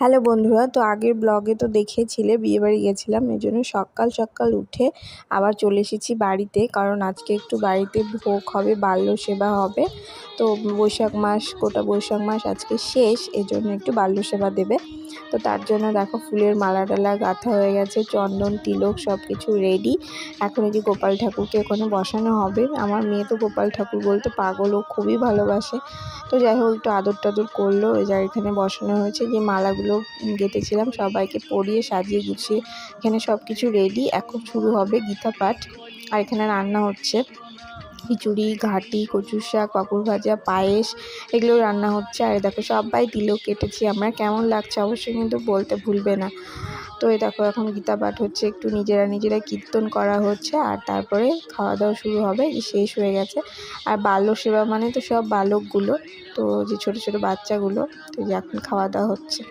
Hello বন্ধুরা, তো আগের ব্লগে তো দেখেছিলে বিয়েবাড়ি গেছিলাম, এই জন্য সকাল সকাল উঠে আবার চলে এসেছি বাড়িতে। কারণ আজকে একটু বাড়িতে ভোগ হবে, বাল্য সেবা হবে। তো বৈশাখ মাস, গোটা বৈশাখ মাস আজকে শেষ, এই জন্য একটু বাল্য সেবা দেবে। তো তার জন্য দেখো ফুলের মালা টালা গাঁথা হয়ে গেছে, চন্দন তিলক সব কিছু রেডি। এখন এই যে গোপাল ঠাকুরকে ওখানে বসানো হবে। আমার মেয়ে তো গোপাল ঠাকুর বলতে পাগল, ও খুবই ভালোবাসে। তো যাই হোক একটু আদর টাদর করলো। ওই যা এখানে বসানো হয়েছে, যে মালাগুলো গেঁথেছিলাম সবাইকে পরিয়ে সাজিয়ে গুছিয়ে এখানে সব কিছু রেডি। এখন শুরু হবে গীতা পাঠ। আর এখানে রান্না হচ্ছে খিচুড়ি, ঘাটি, কচুর শাক, পাঁপড় ভাজা, পায়েস, এগুলো রান্না হচ্ছে। আর দেখো সবাই তিলক কেটেছি আমরা। কেমন লাগছে অবশ্যই কিন্তু বলতে ভুলবে না। তো এই দেখো এখন গীতা পাঠ হচ্ছে, একটু নিজেরা কীর্তন করা হচ্ছে, আর তারপরে খাওয়া দাওয়া শুরু হবে। শেষ হয়ে গেছে। আর বাল্য সেবা মানে তো সব বালকগুলো, তো যে ছোট ছোট বাচ্চাগুলো, তো যে এখন খাওয়া দাওয়া হচ্ছে।